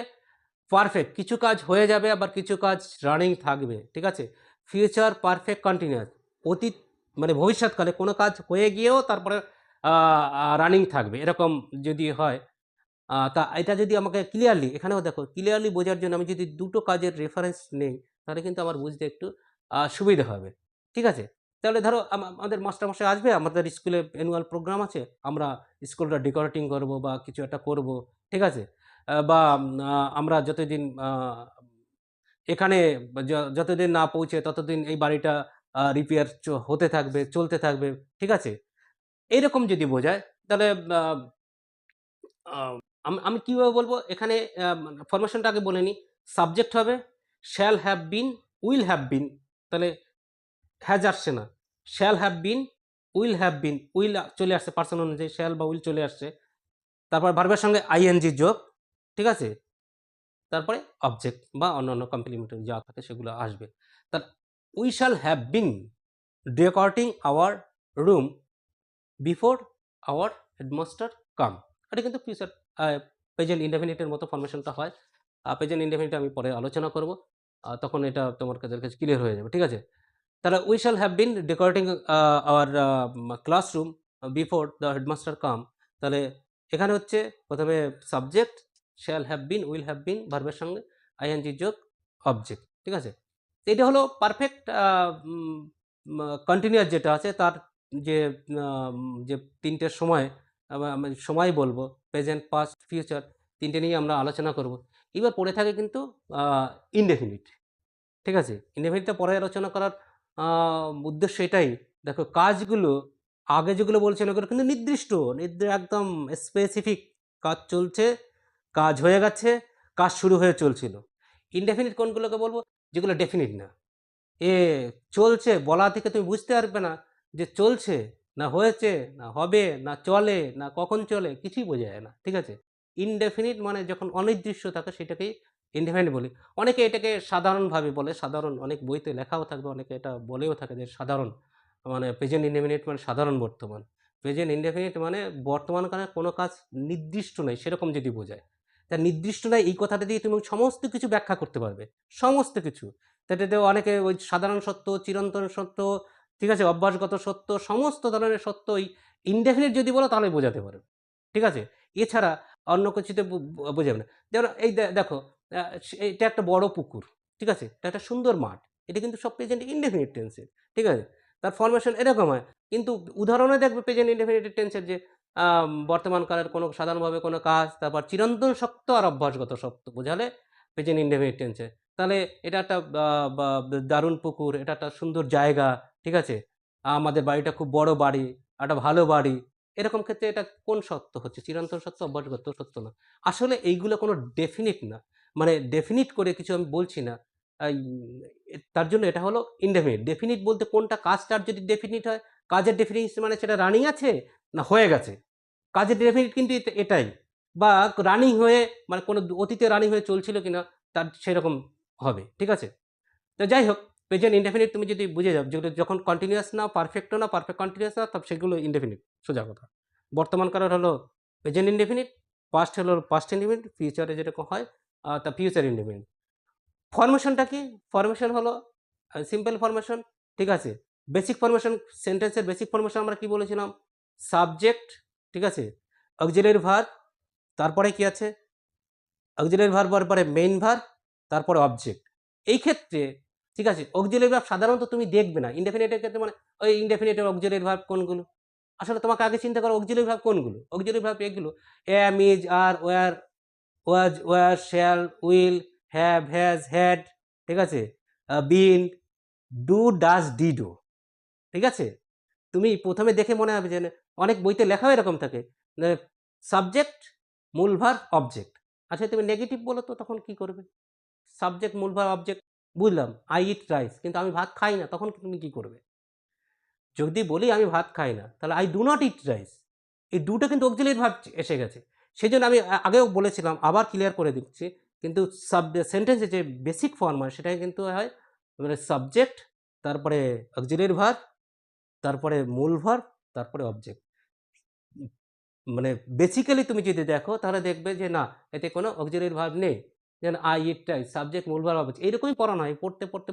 পারফেক্ট কিছু কাজ হয়ে যাবে, আবার কিছু কাজ রানিং থাকবে। ঠিক আছে? ফিউচার পারফেক্ট কন্টিনিউয়াস, অতীত মানে ভবিষ্যৎকালে কোনো কাজ হয়ে গিয়েও তারপরে রানিং থাকবে, এরকম যদি হয়। তা এটা যদি আমাকে ক্লিয়ারলি, এখানেও দেখো ক্লিয়ারলি বোঝার জন্য আমি যদি দুটো কাজের রেফারেন্স নেই, তাহলে কিন্তু আমার বুঝতে একটু সুবিধা হবে। ঠিক আছে? তাহলে ধরো আমাদের মাস্টারমশাই আসবে, আমাদের স্কুলে অ্যানুয়াল প্রোগ্রাম আছে, আমরা স্কুলটা ডেকোরেটিং করব বা কিছু একটা করব। ঠিক আছে? বা আমরা যতদিন এখানে যতদিন না পৌঁছে ততদিন এই বাড়িটা রিপেয়ার হতে থাকবে, চলতে থাকবে। ঠিক আছে? এইরকম যদি বোঝায়, তাহলে আ আ আমি কিভাবে বলবো এখানে, ফরমেশনটা আগে বলে নিই। সাবজেক্ট হবে shall have been, will have বিন। তাহলে হ্যাজ আসছে না। Shall have been, will have been. Will চলে আসছে পার্সন অনুযায়ী, শ্যাল বা উইল চলে আসছে। তারপর ভার্বের সঙ্গে আইএনজি যোগ। ঠিক আছে? তারপরে অবজেক্ট বা অন্যান্য কমপ্লিমেন্টারি যা থাকে সেগুলো আসবে। তার we shall have been decorating our room before our headmaster come. এটা কিন্তু ফিউচার প্রেজেন্ট ইনডেফিনিটের মতো ফরমেশনটা হয়। প্রেজেন্ট ইনডেফিনিট আমি পরে আলোচনা করব। তখন এটা তোমার কাছে ক্লিয়ার হয়ে যাবে। ঠিক আছে? তাহলে we shall have been decorating our classroom before the headmaster come. তাহলে এখানে হচ্ছে প্রথমে subject shall have been, will have been, ভার্বের সঙ্গে আইএনজি যোগ অবজেক্ট। ঠিক আছে? তো এটা হলো পারফেক্ট কন্টিনিউয়াস যেটা আছে তার যে যে ৩ টে সময়, আমি সময় বলবো, প্রেজেন্ট, পাস্ট, ফিউচার, ৩ টে নিয়ে আমরা আলোচনা করব। এবার পড়ে থাকে কিন্তু ইনডেফিনিট। ঠিক আছে? ইনডেফিনিটটা পরে আলোচনা করার উদ্দেশ্য এটাই, দেখো কাজগুলো আগে যেগুলো বলছিলাম ওগুলো কিন্তু নির্দিষ্ট, একদম স্পেসিফিক কাজ চলছে, কাজ হয়ে গেছে, কাজ শুরু হয়ে চলছিল। ইনডেফিনিট কোনগুলোকে বলবো? যেগুলো ডেফিনিট না। এ চলছে বলা থেকে তুমি বুঝতে পারবে না যে চলছে, না হয়েছে, না হবে, না চলে, না কখন চলে, কিছুই বোঝা যায় না। ঠিক আছে? ইনডেফিনিট মানে যখন অনির্দিষ্ট থাকে সেটাকেই ইনডেফিনিট বলি। অনেকে এটাকে সাধারণভাবে বলে, সাধারণ অনেক বইতে লেখাও থাকবে, অনেকে এটা বলেও থাকে যে সাধারণ, মানে প্রেজেন্ট ইনডেফিনিট মানে সাধারণ বর্তমান। প্রেজেন্ট ইনডেফিনিট মানে বর্তমানকালে কোনো কাজ নির্দিষ্ট নেই সেরকম যদি বোঝায়। তা নির্দিষ্ট নাই এই কথাটা দিয়ে তুমি সমস্ত কিছু ব্যাখ্যা করতে পারবে। সমস্ত কিছু। সেটাতেও অনেকে ওই সাধারণ সত্য, চিরন্তন সত্য, ঠিক আছে? অভ্যাসগত সত্য, সমস্ত ধরনের সত্য ওই ইনডেফিনিট যদি বলো তাহলে বোঝাতে পারবে। ঠিক আছে? এছাড়া অন্য কিছুতে বোঝাবে না। যেমন এই দেখো, এটা একটা বড় পুকুর। ঠিক আছে? এটা একটা সুন্দর মাঠ। এটা কিন্তু সব প্রেজেন্ট ইনডেফিনিট টেন্সের। ঠিক আছে? তার ফরমেশন এরকম হয়। কিন্তু উদাহরণে দেখবে প্রেজেন্ট ইনডেফিনিট টেন্সের যে বর্তমান কালের কোনো সাধারণভাবে কোনো কাজ, তারপর চিরন্তন সত্য আর অভ্যাসগত সত্য বোঝালে প্রেজেন্ট ইনডেফিনিট টেন্সে। তাহলে এটা একটা বা দারুণ পুকুর, এটা একটা সুন্দর জায়গা। ঠিক আছে? আমাদের বাড়িটা খুব বড় বাড়ি, একটা ভালো বাড়ি। এরকম ক্ষেত্রে এটা কোন সত্য হচ্ছে? চিরন্তন সত্য, অভ্যাসগত সত্য না। আসলে এইগুলো কোনো ডেফিনিট না। মানে ডেফিনিট করে কিছু আমি বলছি না। আই তার জন্য এটা হলো ইনডেফিনিট। ডেফিনিট বলতে কোনটা কাজটার যদি ডেফিনিট হয়, কাজের ডেফিনিশন মানে সেটা রানিং আছে না হয়ে গেছে। কাজের ডেফিনিট কিন্তু এটাই। বা রানিং হয়ে মানে কোনো অতীতে রানিং হয়ে চলছিল কিনা তার সেরকম হবে। ঠিক আছে? তো যাই হোক, প্রেজেন্ট ইনডেফিনিট তুমি যদি বুঝে যাও যেগুলো যখন কন্টিনিউয়াস না, পারফেক্টও না, পারফেক্ট কন্টিনিউয়াস না, তবে সেগুলো ইনডেফিনিট, সোজা কথা। বর্তমান কালের হলো প্রেজেন্ট ইনডেফিনিট, পাস্ট হলো পাস্ট ইনডেফিনিট, ফিউচারে যেরকম হয় তা ফিউচার ইনডেফিনিট। ফরমেশনটা কি? ফরমেশন হলো সিম্পল ফরমেশন। ঠিক আছে? বেসিক ফরমেশন, সেন্টেন্সের বেসিক ফরমেশন আমরা কি বলেছিলাম? সাবজেক্ট, ঠিক আছে? অক্সিলিয়ারি ভার্ব, তারপরে কি আছে? অক্সিলিয়ারি ভার্ব হওয়ার পরে মেইন ভার্ব, তারপরে অবজেক্ট। এই ক্ষেত্রে, ঠিক আছে, অক্সিলিয়ারি ভার্ব সাধারণত তুমি দেখবে না। ইনডেফিনিটের ক্ষেত্রে মানে ওই ইনডেফিনিটের অক্সিলিয়ারি ভার্ব কোনগুলো? আসলে তোমাকে আগে চিন্তা করো অক্সিলিয়ারি ভার্ব কোনগুলো? অক্সিলিয়ারি ভার্ব এগুলো: am, is, are, were, was, were, shall, will, have, has, had, ঠিক আছে? Been, do, does, did. ঠিক আছে? তুমি ১ম এ দেখে মনে হবে যে অনেক বইতে লেখাও এরকম থাকে। যে সাবজেক্ট, মূল ভার্ব, অবজেক্ট। আচ্ছা তুমি নেগেটিভ বলো তো তখন কি করবে? সাবজেক্ট, মূল ভার্ব, অবজেক্ট বুঝলাম। আই ইট রাইস, কিন্তু আমি ভাত খাই না, তখন তুমি কি করবে? যদি বলি আমি ভাত খাই না, তাহলে I do not eat rice. এই দুটো কিন্তু অক্সিলিয়ারি ভার্ব এসে গেছে। সেজন্য আমি আগেও বলেছিলাম, আবার ক্লিয়ার করে দিচ্ছি, কিন্তু সেন্টেন্সের যে বেসিক ফর্ম হয় সেটাই কিন্তু হয় মানে সাবজেক্ট, তারপরে অক্সিলিয়ারি ভার্ব, তারপরে মূল ভার্ব, তারপরে অবজেক্ট। মানে বেসিক্যালি তুমি যদি দেখো তাহলে দেখবে যে না, এতে কোনো অক্সিলিয়ারি ভার্ব নেই। যেন আই, ইট, আই, সাবজেক্ট, মূল ভার্ব, অবজেক্ট এইরকমই পড়ানো হয়।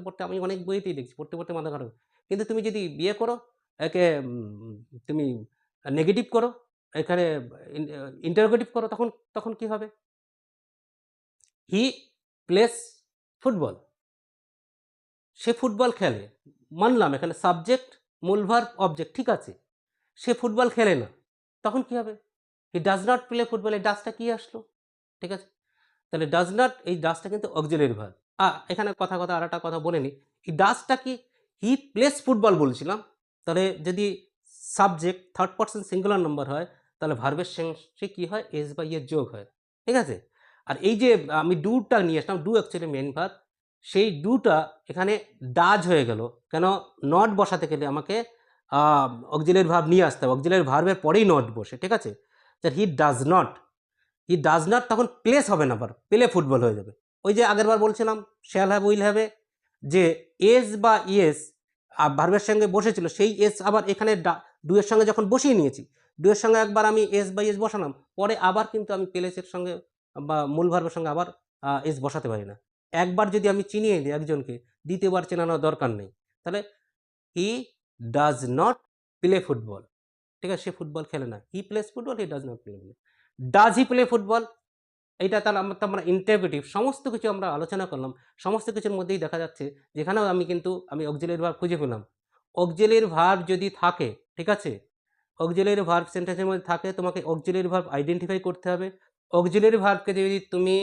পড়তে আমি অনেক বইতেই দেখছি, পড়তে মাথা খারাপ। কিন্তু তুমি যদি বিয়ে করো, একে তুমি নেগেটিভ করো, এখানে ইন্টারোগেটিভ করো, তখন তখন কি হবে? He plays football. সে ফুটবল খেলে। মানলাম এখানে সাবজেক্ট, মূল ভার্ব, অবজেক্ট ঠিক আছে। সে ফুটবল খেলে না। তখন কি হবে? He does not play football. এই ডাজটা কি আসলো? ঠিক আছে? তাহলে ডাজ নট, এই ডাজটা কিন্তু অক্সিলিয়ারি ভার্ব। এখানে আরেকটা কথা বলে নিই। এই ডাজটা কি, হি প্লেস ফুটবল বলছিলাম। তাহলে যদি subject third person singular number হয়, তাহলে ভার্বের শেষে কি হয়? এস বা ইয়ের যোগ হয়। ঠিক আছে? আর এই যে আমি ডুটা নিয়ে আসলাম, ডু অ্যাকচুয়ালি মেন ভার্ব, সেই ডুটা এখানে ডাজ হয়ে গেল। কেন? নট বসাতে গেলে আমাকে অক্সিলিয়ারি ভার্ব নিয়ে আসতে হবে। অক্সিলিয়ারি ভার্বের পরেই নট বসে। ঠিক আছে? হি ডাজ নট তখন প্লেস হবে না, আবার প্লে ফুটবল হয়ে যাবে। ওই যে আগেরবার বলছিলাম শ্যাল হ্যাভ, উইল হ্যাভে যে এস বা ইয়েস ভার্বের সঙ্গে বসেছিল, সেই এস আবার এখানে ডু এর সঙ্গে যখন বসিয়ে নিয়েছি, ডু এর সঙ্গে একবার আমি এস বা ইয়েস বসালাম, পরে আবার কিন্তু আমি প্লেসের সঙ্গে বা মূল ভার্বের সঙ্গে আবার এস বসাতে পারি না। একবার যদি আমি চিনিয়ে দিই একজনকে, দ্বিতীয়বার চেনানোর দরকার নেই। তাহলে he does not play football. ঠিক আছে? সে ফুটবল খেলে না। He plays football, he does not play football. Does he play football? এইটা তাহলে আমরা ইন্টারোগেটিভ সমস্ত কিছু আমরা আলোচনা করলাম। সমস্ত কিছুর মধ্যেই দেখা যাচ্ছে যেখানেও আমি অক্সিলিয়ারি ভার্ব খুঁজে পেলাম। অক্সিলিয়ারি ভার্ব যদি থাকে, ঠিক আছে? অক্সিলিয়ারি ভার্ব সেন্টেন্সের মধ্যে থাকে, তোমাকে অক্সিলিয়ারি ভার্ব আইডেন্টিফাই করতে হবে। অক্সিলিয়ারি ভার্বকে যদি তুমি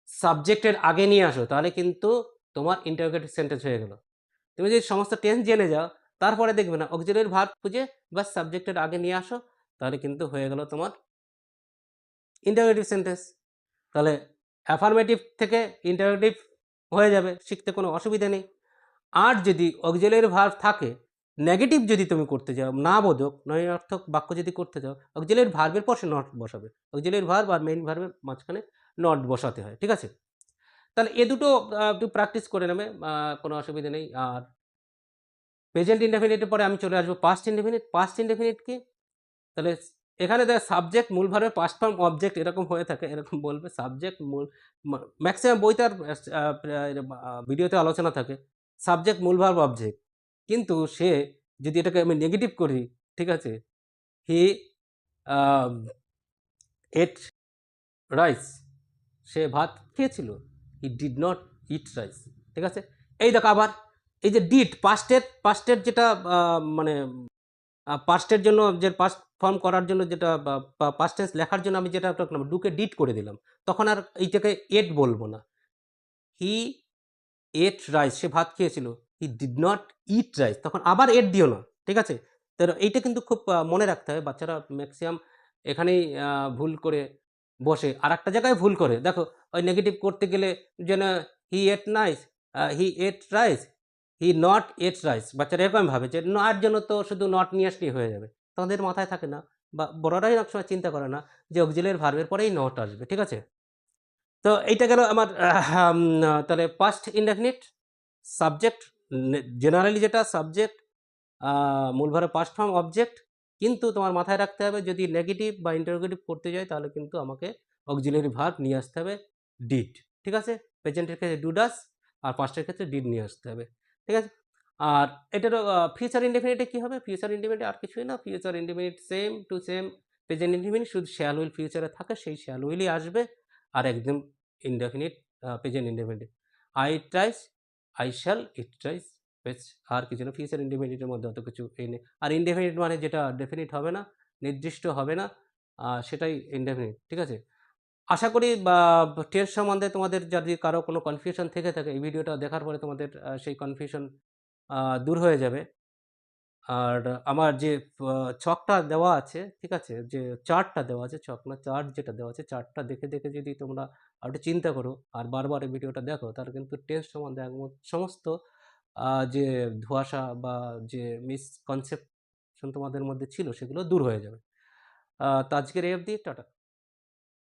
সাবজেক্টের আগে নিয়ে আসো, তাহলে কিন্তু তোমার ইন্টারোগেটিভ সেন্টেন্স হয়ে গেল। তুমি যদি সমস্ত টেন্স জেনে যাও, তারপরে দেখবে না অক্সিলিয়ারি ভার্ব খুঁজে বা সাবজেক্টের আগে নিয়ে আসো, তাহলে কিন্তু হয়ে গেল তোমার ইন্টারোগেটিভ সেন্টেন্স। তাহলে অ্যাফার্মেটিভ থেকে ইন্টারোগেটিভ হয়ে যাবে, শিখতে কোনো অসুবিধা নেই। আর যদি অক্সিলিয়ারি ভার্ব থাকে, নেগেটিভ যদি তুমি করতে যাও, না বোধক নয়ার্থক বাক্য যদি করতে যাও, অক্সিলিয়ারি ভার্বের পর সে নট বসাবে। অক্সিলিয়ারি ভার্ব আর মেইন ভার্বের মাঝখানে নট বসাতে হয়। ঠিক আছে? তাহলে এ দুটো একটু প্র্যাকটিস করে নেবে, কোনো অসুবিধা নেই। আর প্রেজেন্ট ইনডেফিনিটের পরে আমি চলে আসবো পাস্ট ইনডেফিনিট। পাস্ট ইনডেফিনিট কি? তাহলে এখানে দেখ সাবজেক্ট, মূল ভার্বের পাস্ট ফর্ম, অবজেক্ট এরকম হয়ে থাকে, এরকম বলবে সাবজেক্ট মূল, ম্যাক্সিমাম বইতে আর ভিডিওতে আলোচনা থাকে সাবজেক্ট, মূল ভার্ব, অবজেক্ট। কিন্তু সে যদি এটাকে আমি নেগেটিভ করি, ঠিক আছে? হি এট রাইস। সে ভাত খেয়েছিল। He did not eat rice. ঠিক আছে? এই দেখো আবার এই যে ডিড, পাস্টের যেটা মানে পাস্টের জন্য যে পাস্ট ফর্ম করার জন্য যেটা পাস্ট টেন্স লেখার জন্য আমি যেটা করলাম, ডুকে ডিড করে দিলাম। তখন আর এইটাকে এট বলবো না। হি এট রাইস। সে ভাত খেয়েছিল। He did not eat rice. তখন আবার এট দিও না। ঠিক আছে? তো এইটা কিন্তু খুব মনে রাখতে হবে। বাচ্চারা ম্যাক্সিমাম এখানেই ভুল করে বসে। আরেকটা জায়গায় ভুল করে। দেখো ওই নেগেটিভ করতে গেলে যেন he ate nice, he ate rice, he not ate rice. বাচ্চারা এরকম ভাবে যে নট জন্য তো শুধু নট নিয়ে আসলেই হয়ে যাবে। তাদের মাথায় থাকে না, বা বড়রাই অনেক সময় চিন্তা করে না যে অক্সিলিয়ারি ভার্বের পরেই নট আসবে। ঠিক আছে? তো এইটা গেল আমার তাহলে পাস্ট ইনডেফিনিট, সাবজেক্ট, জেনারেলি যেটা সাবজেক্ট, মূল ভার্বের পাস্ট ফর্ম, অবজেক্ট। কিন্তু তোমার মাথায় রাখতে হবে যদি নেগেটিভ বা ইন্টারোগেটিভ করতে যাই, তাহলে কিন্তু আমাকে অক্সিলিয়ারি ভার্ব নিয়ে আসতে হবে, ডিড। ঠিক আছে? প্রেজেন্টের ক্ষেত্রে ডু ডাস, আর পাস্টের ক্ষেত্রে ডিড নিয়ে আসতে হবে। ঠিক আছে? আর এটারও ফিউচার ইনডেফিনিটে কী হবে? ফিউচার ইনডেফিনিটে আর কিছুই না। Future indefinite same to same present indefinite, শুধু শ্যাল উইল ফিউচারে থাকে, সেই শ্যাল উইলই আসবে। আর একদম indefinite, present indefinite. I thrice, I shall, it thrice, বেশ। আর কিছু না। ফিউচার ইনডেফিনিটের মধ্যে অত কিছু এই নেই। আর ইনডেফিনিট মানে যেটা ডেফিনিট হবে না, নির্দিষ্ট হবে না, সেটাই ইনডেফিনিট। ঠিক আছে? আশা করি বা টেন্স সম্বন্ধে তোমাদের যদি কারো কোনো কনফিউশন থেকে থাকে, এই ভিডিওটা দেখার পরে তোমাদের সেই কনফিউশন দূর হয়ে যাবে। আর আমার যে ছকটা দেওয়া আছে, ঠিক আছে? যে চার্টটা দেওয়া আছে, ছক না চার্ট যেটা দেওয়া আছে, চার্টটা দেখে যদি তোমরা আরেকটু চিন্তা করো আর বারবার এই ভিডিওটা দেখো, তাহলে কিন্তু টেন্স সম্বন্ধে সমস্ত যে ধোঁয়াশা বা যে মিসকনসেপশন তোমাদের মধ্যে ছিল, সেগুলো দূর হয়ে যাবে। তো আজকের এই অবধি, টাটা।